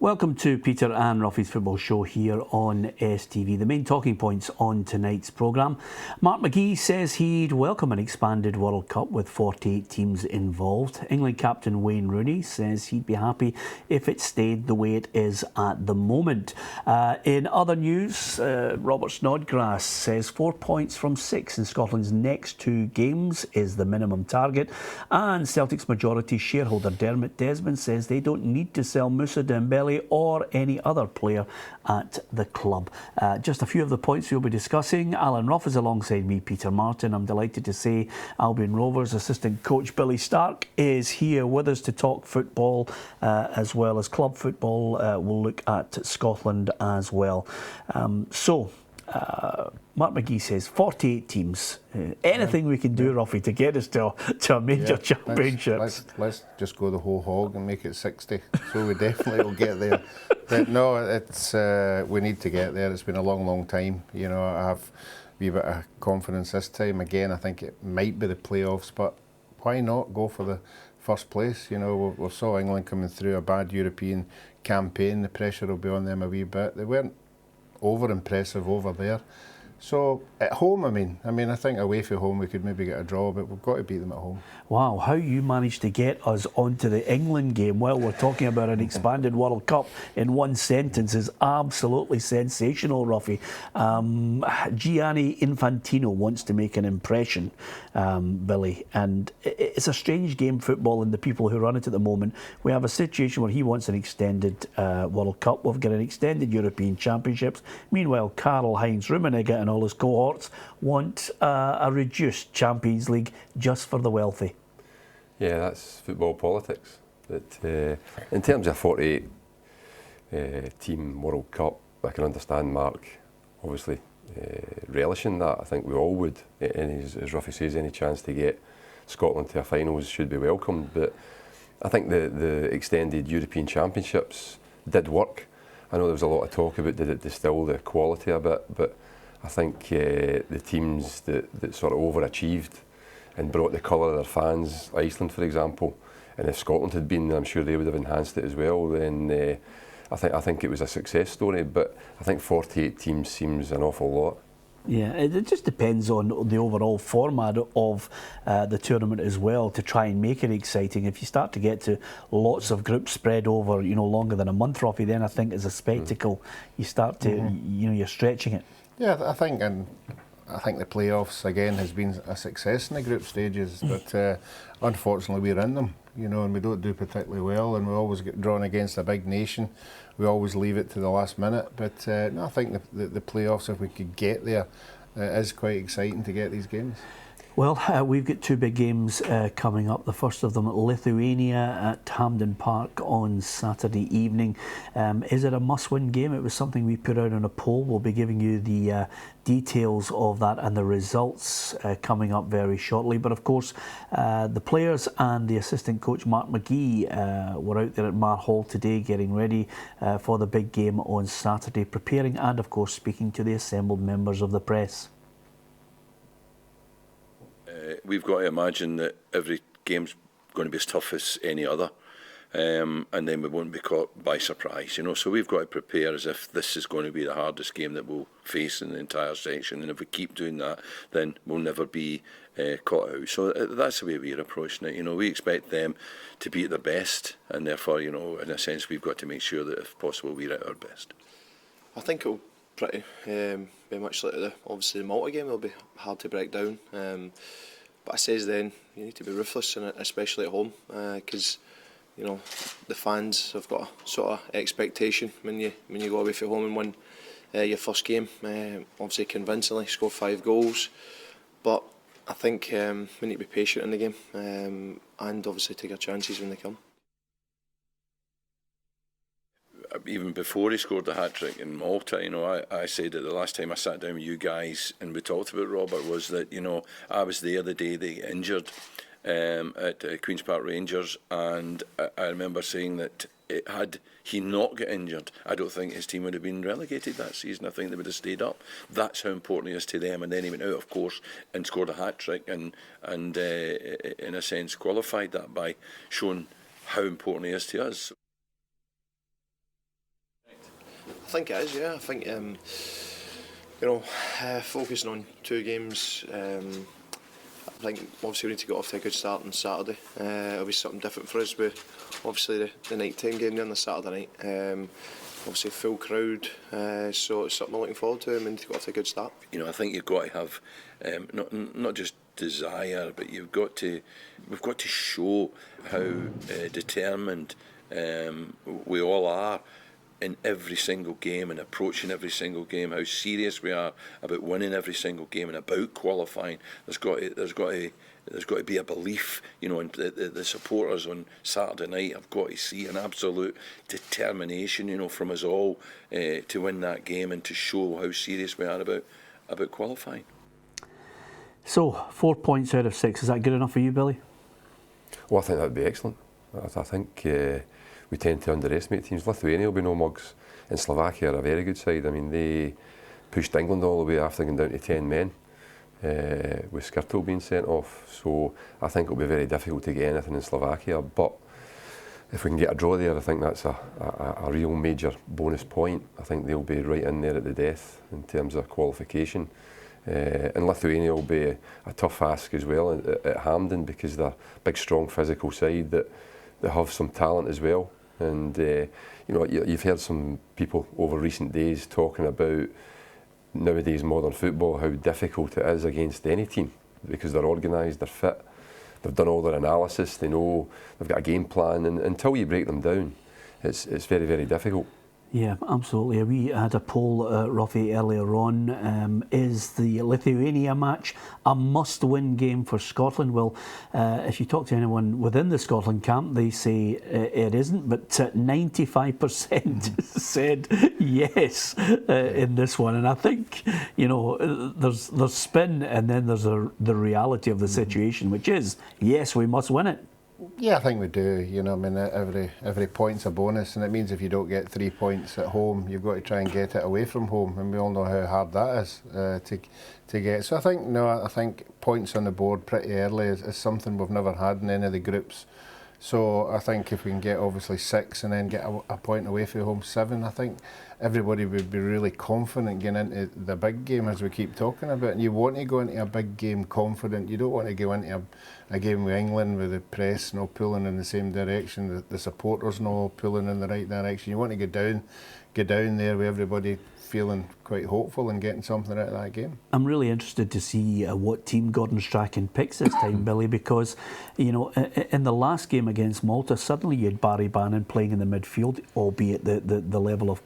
Welcome to Peter and Ruffy's Football Show here on STV. The main talking points on tonight's programme. Mark McGee says he'd welcome an expanded World Cup with 48 teams involved. England captain Wayne Rooney says he'd be happy if it stayed the way it is at the moment. In other news, Robert Snodgrass says 4 points from 6 in Scotland's next 2 games is the minimum target. And Celtic's majority shareholder Dermot Desmond says they don't need to sell Moussa Dembele or any other player at the club. Just a few of the points we'll be discussing. Alan Ruff is alongside me, Peter Martin. I'm delighted to say Albion Rovers assistant coach Billy Stark is here with us to talk football as well as club football. We'll look at Scotland as well. Mark McGee says 48 teams. Anything we can do, Ruffy, to get us to a major championship. Let's just go the whole hog and make it 60. So we definitely will get there. But no, it's we need to get there. It's been a long time. You know, I have a wee bit of confidence this time. Again, I think it might be the playoffs, but why not go for the first place? You know, we saw England coming through a bad European campaign. The pressure will be on them a wee bit. They weren't over impressive over there. So at home, I mean, I think away from home we could maybe get a draw, but we've got to beat them at home. Wow, how you managed to get us onto the England game while we're talking about an expanded World Cup in one sentence is absolutely sensational, Ruffy. Gianni Infantino wants to make an impression, Billy, and it's a strange game, football, and the people who run it at the moment. We have a situation where he wants an extended World Cup. We've got an extended European Championships. Meanwhile, Karl-Heinz Rummenigge and all his cohorts want a reduced Champions League just for the wealthy. Yeah, that's football politics. But in terms of 48 team World Cup, I can understand Mark obviously relishing that. I think we all would. And as Ruffy says, any chance to get Scotland to a finals should be welcomed. But I think the extended European Championships did work. I know there was a lot of talk about did it distill the quality a bit, but I think the teams that sort of overachieved and brought the colour of their fans, Iceland for example, and if Scotland had been, I'm sure they would have enhanced it as well. Then I think it was a success story. But I think 48 teams seems an awful lot. Yeah, it just depends on the overall format of the tournament as well to try and make it exciting. If you start to get to lots of groups spread over, longer than a month, Robbie, then I think as a spectacle, you start to, you're stretching it. Yeah, I think the playoffs again has been a success in the group stages, but unfortunately we're in them, and we don't do particularly well, and we always get drawn against a big nation. We always leave it to the last minute, but no, I think the playoffs, if we could get there, is quite exciting to get these games. Well, we've got 2 big games coming up. The first of them at Lithuania at Hampden Park on Saturday evening. Is it a must-win game? It was something we put out on a poll. We'll be giving you the details of that and the results coming up very shortly. But of course, the players and the assistant coach Mark McGee were out there at Mar Hall today getting ready for the big game on Saturday, preparing and of course speaking to the assembled members of the press. We've got to imagine that every game's going to be as tough as any other, and then we won't be caught by surprise, So we've got to prepare as if this is going to be the hardest game that we'll face in the entire section, and if we keep doing that, then we'll never be caught out. So that's the way we're approaching it. We expect them to be at their best, and therefore, in a sense, we've got to make sure that if possible we're at our best. I think it'll pretty very much like obviously the Malta game. It'll be hard to break down. But I says then you need to be ruthless, and especially at home, because the fans have got a sort of expectation when you go away from home and win your first game. Obviously convincingly, score 5 goals, but I think we need to be patient in the game and obviously take our chances when they come. Even before he scored the hat-trick in Malta, I said that the last time I sat down with you guys and we talked about Robert was that, I was there the day they got injured at Queen's Park Rangers, and I remember saying that had he not got injured, I don't think his team would have been relegated that season. I think they would have stayed up. That's how important he is to them. And then he went out, of course, and scored a hat-trick and in a sense qualified that by showing how important he is to us. think it is. Yeah, I think focusing on 2 games. I think obviously we need to get off to a good start on Saturday. It'll be something different for us with obviously the night time game there on the Saturday night. Obviously a full crowd, so it's something I'm looking forward to. We need to get off to a good start. I think you've got to have not just desire, but we've got to show how determined we all are in every single game and approaching every single game, how serious we are about winning every single game and about qualifying. There's got to be a belief, and the supporters on Saturday night have got to see an absolute determination, from us all to win that game and to show how serious we are about qualifying. So, 4 points out of 6, is that good enough for you, Billy? Well, I think that would be excellent. I think we tend to underestimate teams. Lithuania will be no mugs, and Slovakia are a very good side. I mean, they pushed England all the way after going down to 10 men, with Skirtle being sent off. So I think it'll be very difficult to get anything in Slovakia. But if we can get a draw there, I think that's a real major bonus point. I think they'll be right in there at the death in terms of qualification. And Lithuania will be a tough ask as well at Hampden, because they're a big, strong, physical side that have some talent as well. And you've heard some people over recent days talking about nowadays modern football, how difficult it is against any team, because they're organised, they're fit, they've done all their analysis, they know they've got a game plan, and until you break them down, it's very, very difficult. Yeah, absolutely. We had a poll, Ruffy, earlier on. Is the Lithuania match a must-win game for Scotland? Well, if you talk to anyone within the Scotland camp, they say it isn't, but 95% said yes in this one. And I think, there's spin, and then there's the reality of the situation, which is, yes, we must win it. Yeah, I think we do. Every point's a bonus, and it means if you don't get 3 points at home, you've got to try and get it away from home, and we all know how hard that is to get. So I think points on the board pretty early is something we've never had in any of the groups. So I think if we can get obviously 6 and then get a point away from home, 7, I think everybody would be really confident getting into the big game, as we keep talking about. And you want to go into a big game confident. You don't want to go into a game with England with the press not pulling in the same direction, the supporters not pulling in the right direction. You want to get down there with everybody feeling quite hopeful and getting something out of that game. I'm really interested to see what team Gordon Strachan picks this time, Billy, because in the last game against Malta, suddenly you had Barry Bannon playing in the midfield, albeit the level of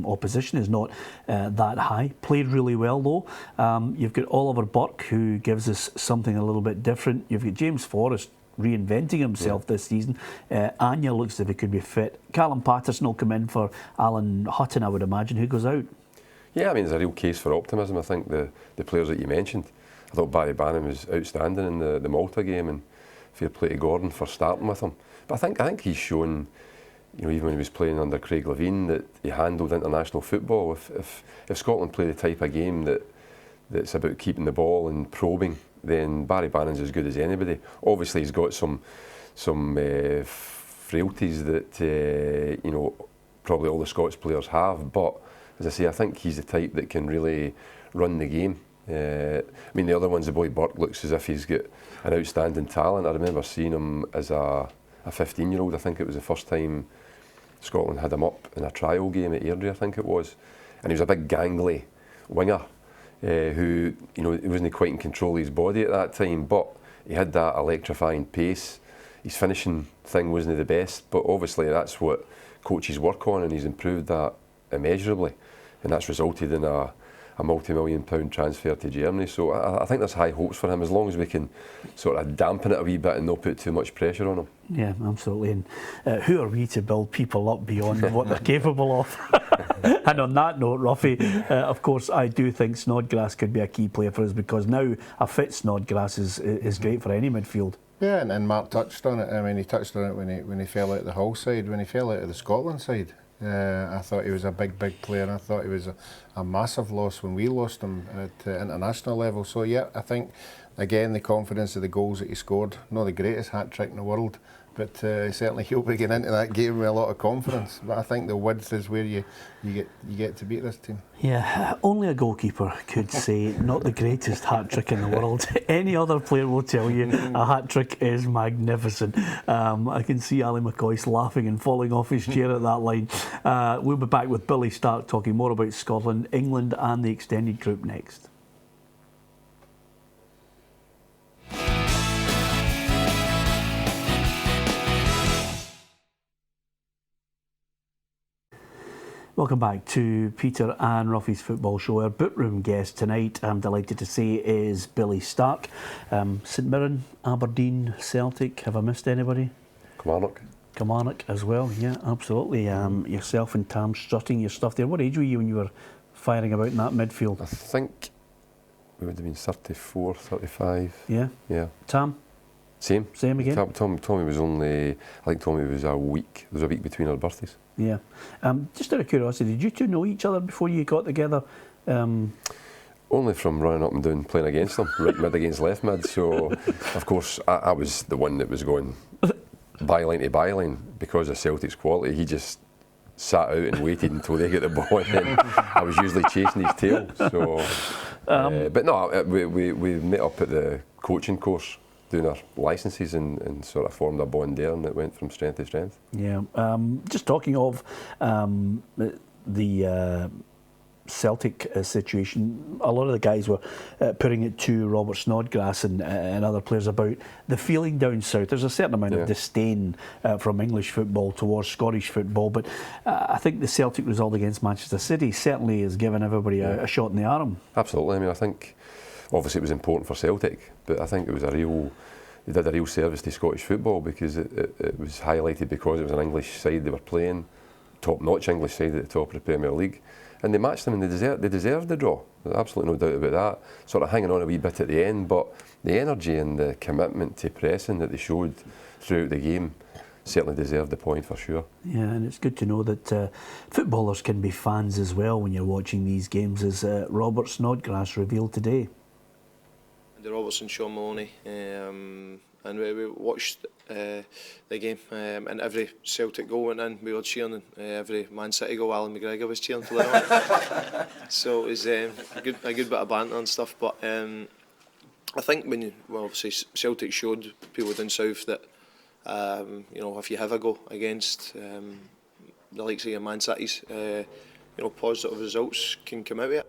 opposition is not that high. Played really well though. You've got Oliver Burke, who gives us something a little bit different. You've got James Forrest reinventing himself this season. Anya looks as if he could be fit. Callum Patterson will come in for Alan Hutton, I would imagine. Who goes out? Yeah, I mean, there's a real case for optimism. I think the players that you mentioned, I thought Barry Bannon was outstanding in the Malta game, and fair play to Gordon for starting with him. But I think he's shown, even when he was playing under Craig Levein, that he handled international football. If Scotland play the type of game that's about keeping the ball and probing, then Barry Bannon's as good as anybody. Obviously, he's got some frailties that probably all the Scots players have, but as I say, I think he's the type that can really run the game. I mean, the other one's the boy Burke looks as if he's got an outstanding talent. I remember seeing him as a 15-year-old. I think it was the first time Scotland had him up in a trial game at Airdrie, I think it was. And he was a big gangly winger who, he wasn't quite in control of his body at that time, but he had that electrifying pace. His finishing thing wasn't the best, but obviously that's what coaches work on, and he's improved that immeasurably. And that's resulted in a multi-million-pound transfer to Germany. So I think there's high hopes for him, as long as we can sort of dampen it a wee bit and not put too much pressure on him. Yeah, absolutely. And who are we to build people up beyond what they're capable of? And on that note, Ruffy, of course, I do think Snodgrass could be a key player for us, because now a fit Snodgrass is great for any midfield. Yeah, and Mark touched on it. I mean, he touched on it when he fell out of the Hull side, when he fell out of the Scotland side. I thought he was a big player, and I thought he was a massive loss when we lost him at international level. So yeah, I think again the confidence of the goals that he scored, not the greatest hat trick in the world, but certainly he'll be getting into that game with a lot of confidence. But I think the width is where you get to beat this team. Yeah, only a goalkeeper could say not the greatest hat-trick in the world. Any other player will tell you a hat-trick is magnificent. I can see Ali McCoy laughing and falling off his chair at that line. We'll be back with Billy Stark talking more about Scotland, England and the extended group next. Welcome back to Peter and Ruffy's Football Show. Our boot-room guest tonight, I'm delighted to say, is Billy Stark. St Mirren, Aberdeen, Celtic. Have I missed anybody? Kilmarnock as well, yeah, absolutely. Yourself and Tam strutting your stuff there. What age were you when you were firing about in that midfield? I think we would have been 34, 35. Yeah? Yeah. Tam? Same again? Tommy was only, I think Tommy was a week. There was a week between our birthdays. Yeah. Just out of curiosity, did you two know each other before you got together? Only from running up and down playing against them, right mid against left mid. So, of course, I was the one that was going byline to byline because of Celtic's quality. He just sat out and waited until they get the ball, and then I was usually chasing his tail. So, but no, we met up at the coaching course, doing our licences and sort of formed a bond there, and it went from strength to strength. Yeah. Just talking of the Celtic situation, a lot of the guys were putting it to Robert Snodgrass and other players about the feeling down south. There's a certain amount of disdain from English football towards Scottish football, but I think the Celtic result against Manchester City certainly has given everybody a shot in the arm. Absolutely. I mean, I think obviously it was important for Celtic, but I think it was they did a real service to Scottish football because it was highlighted because it was an English side they were playing, top-notch English side at the top of the Premier League, and they matched them and they deserved the draw. There's absolutely no doubt about that. Sort of hanging on a wee bit at the end, but the energy and the commitment to pressing that they showed throughout the game certainly deserved the point for sure. Yeah, and it's good to know that footballers can be fans as well when you're watching these games, as Robert Snodgrass revealed today. Andy Robertson, Sean Maloney, and we watched the game, and every Celtic goal went in, we were cheering, and every Man City goal, Alan McGregor was cheering for them. So it was a good bit of banter and stuff, but I think obviously Celtic showed people down south that if you have a go against the likes of your Man Cities, positive results can come out of it.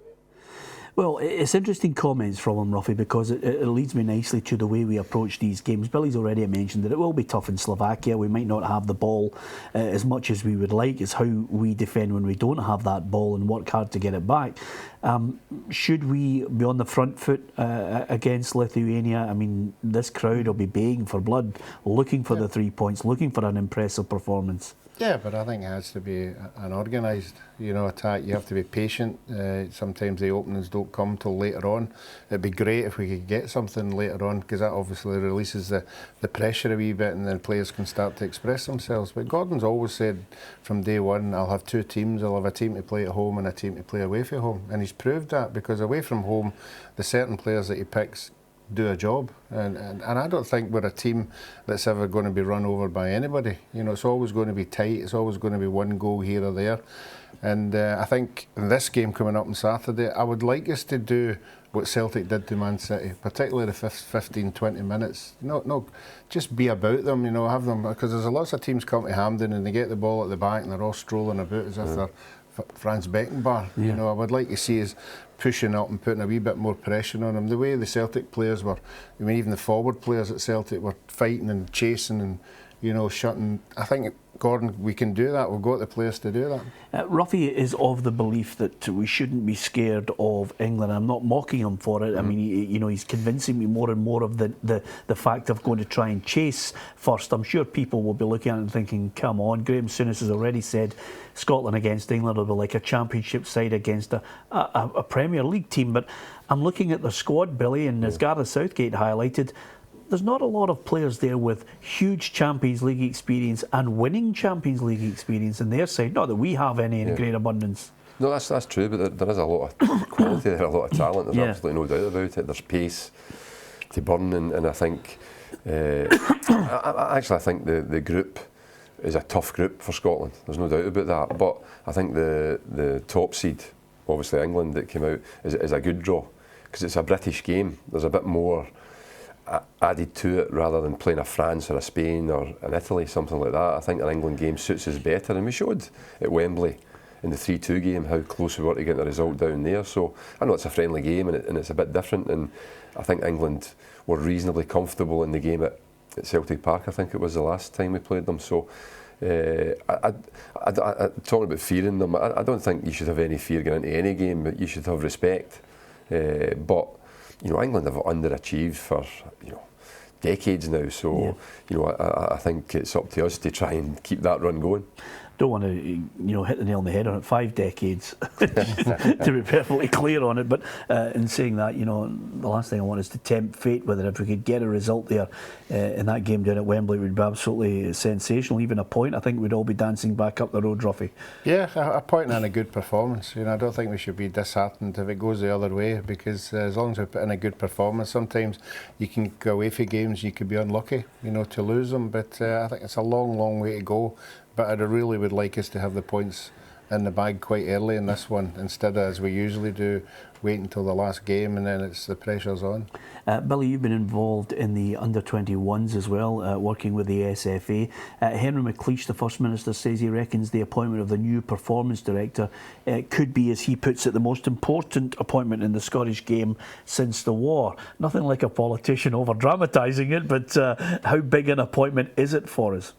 Well, it's interesting comments from him, Ruffy, because it leads me nicely to the way we approach these games. Billy's already mentioned that it will be tough in Slovakia. We might not have the ball as much as we would like. It's how we defend when we don't have that ball and work hard to get it back. Should we be on the front foot against Lithuania? I mean, this crowd will be baying for blood, looking for the 3 points, looking for an impressive performance. Yeah, but I think it has to be an organised, attack. You have to be patient. Sometimes the openings don't come till later on. It'd be great if we could get something later on, because that obviously releases the pressure a wee bit, and then players can start to express themselves. But Gordon's always said from day one, I'll have two teams. I'll have a team to play at home and a team to play away from home. And he's proved that, because away from home, the certain players that he picks do a job, and I don't think we're a team that's ever going to be run over by anybody. It's always going to be tight. It's always going to be one goal here or there, and I think in this game coming up on Saturday, I would like us to do what Celtic did to Man City, particularly the 15-20 minutes. No, just be about them. Have them, because there's lots of teams come to Hampden and they get the ball at the back and they're all strolling about as if they're Franz Beckenbauer. I would like to see us pushing up and putting a wee bit more pressure on them. The way the Celtic players were, even the forward players at Celtic were fighting and chasing and shutting. I think, Gordon, we can do that. We've got the players to do that. Ruffy is of the belief that we shouldn't be scared of England. I'm not mocking him for it. I mean, he's convincing me more and more of the fact of going to try and chase first. I'm sure people will be looking at it and thinking, come on, Graham Souness has already said Scotland against England will be like a championship side against a Premier League team. But I'm looking at the squad, Billy, and as Gareth Southgate highlighted, there's not a lot of players there with huge Champions League experience and winning Champions League experience in their side. Not that we have any in great abundance. No, that's true, but there is a lot of quality there, a lot of talent. There's absolutely no doubt about it. There's pace to burn, and I think I think the group is a tough group for Scotland. There's no doubt about that. But I think the top seed, obviously England, that came out, is a good draw because it's a British game. There's a bit more added to it rather than playing a France or a Spain or an Italy, something like that. I think an England game suits us better, and we showed at Wembley in the 3-2 game how close we were to getting the result down there. So I know it's a friendly game and it's a bit different, and I think England were reasonably comfortable in the game at Celtic Park. I think it was the last time we played them. So talking about fearing them, I don't think you should have any fear going into any game, but you should have respect. But England have underachieved for decades now. So I think it's up to us to try and keep that run going. Don't want to hit the nail on the head on it. 5 decades to be perfectly clear on it, but in saying that, the last thing I want is to tempt fate. Whether if we could get a result there in that game down at Wembley, it would be absolutely sensational. Even a point, I think we'd all be dancing back up the road, Ruffy. Yeah, a point and a good performance. I don't think we should be disheartened if it goes the other way, because as long as we put in a good performance, sometimes you can go away for games, you could be unlucky, to lose them. But I think it's a long, long way to go. But I really would like us to have the points in the bag quite early in this one, instead of, as we usually do, wait until the last game and then it's the pressure's on. Billy, you've been involved in the under-21s as well, working with the SFA. Henry McLeish, the First Minister, says he reckons the appointment of the new performance director could be, as he puts it, the most important appointment in the Scottish game since the war. Nothing like a politician over-dramatising it, but how big an appointment is it for us?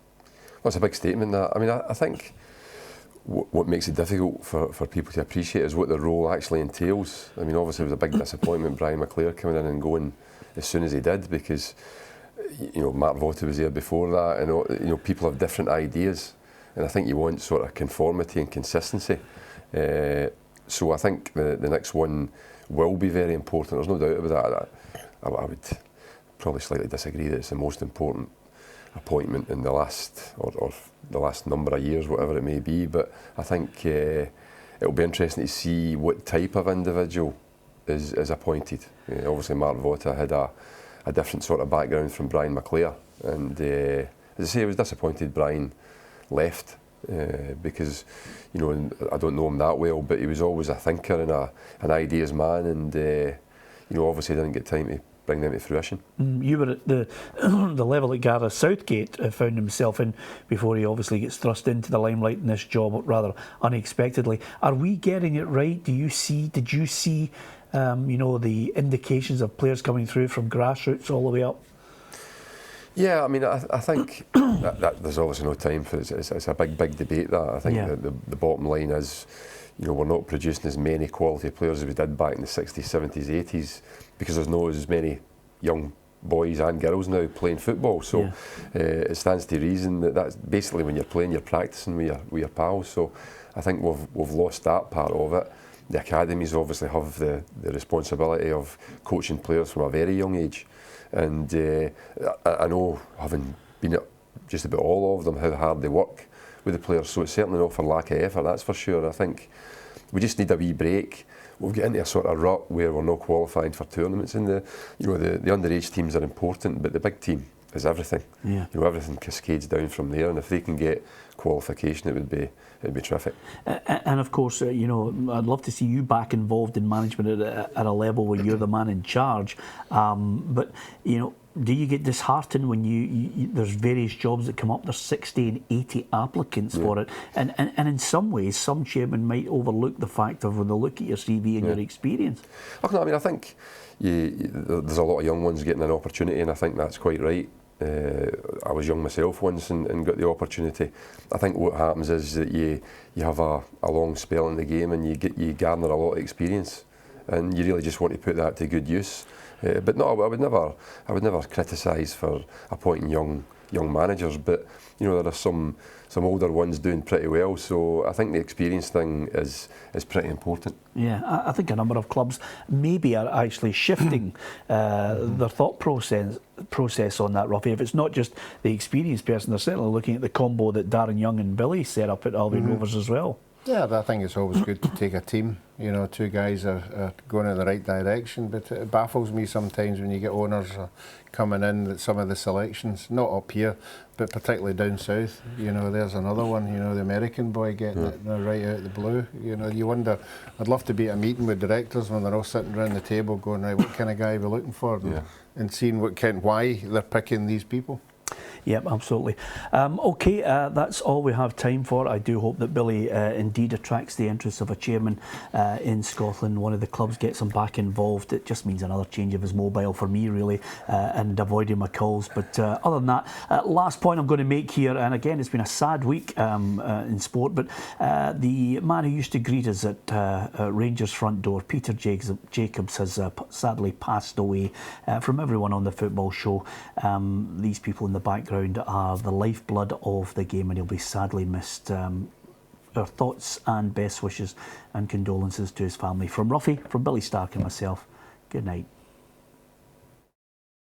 Well, it's a big statement, that. I mean, I think what makes it difficult for people to appreciate is what the role actually entails. I mean, obviously it was a big disappointment, Brian McClare coming in and going as soon as he did, because Mark Votta was there before that, and people have different ideas, and I think you want sort of conformity and consistency. So I think the next one will be very important. There's no doubt about that. I would probably slightly disagree that it's the most important appointment in the last or the last number of years, whatever it may be, but I think it'll be interesting to see what type of individual is appointed. Obviously Mark Votta had a different sort of background from Brian McClare, and as I say, I was disappointed Brian left because I don't know him that well, but he was always a thinker and an ideas man, and obviously didn't get time to bring them to fruition. You were at the level that Gareth Southgate found himself in before he obviously gets thrust into the limelight in this job rather unexpectedly. Are we getting it right? Did you see the indications of players coming through from grassroots all the way up? Yeah, I mean, I think that there's obviously no time for it. It's a big debate, that. I think the bottom line is, we're not producing as many quality players as we did back in the 60s, 70s, 80s, because there's not as many young boys and girls now playing football. So it stands to reason that's basically when you're playing, you're practicing with your pals. So I think we've lost that part of it. The academies obviously have the responsibility of coaching players from a very young age. And I know, having been at just about all of them, how hard they work with the players. So it's certainly not for lack of effort, that's for sure. I think we just need a wee break. We've got into a sort of rut where we're not qualifying for tournaments, and the underage teams are important, but the big team is everything. Yeah. Everything cascades down from there, and if they can get qualification, it'd be terrific. And of course, I'd love to see you back involved in management at a level where you're the man in charge. But do you get disheartened when there's various jobs that come up? There's 60 and 80 applicants for it, and in some ways, some chairmen might overlook the fact of when they look at your CV and your experience. I think there's a lot of young ones getting an opportunity, and I think that's quite right. I was young myself once and got the opportunity. I think what happens is that you have a long spell in the game, and you garner a lot of experience, and you really just want to put that to good use. But no, I would never criticise for appointing young managers, but there are some older ones doing pretty well, so I think the experience thing is pretty important. Yeah, I think a number of clubs maybe are actually shifting their thought process on that, Ruffy. If it's not just the experienced person, they're certainly looking at the combo that Darren Young and Billy set up at Albion Rovers as well. Yeah, I think it's always good to take a team. You know, two guys are going in the right direction, but it baffles me sometimes when you get owners coming in that some of the selections, not up here, but particularly down south. You know, there's another one, you know, the American boy getting it right out of the blue. You know, you wonder, I'd love to be at a meeting with directors when they're all sitting around the table going, right, what kind of guy are we looking for? And seeing why they're picking these people. Yep, absolutely. Okay, that's all we have time for. I do hope that Billy indeed attracts the interest of a chairman in Scotland. One of the clubs gets him back involved. It just means another change of his mobile for me, really, and avoiding my calls. But other than that, last point I'm going to make here, and again, it's been a sad week in sport, but the man who used to greet us at Rangers' front door, Peter Jacobs, has sadly passed away. From everyone on the football show, these people in the background are the lifeblood of the game, and he'll be sadly missed. Our thoughts and best wishes and condolences to his family. From Ruffy, from Billy Stark and myself, good night.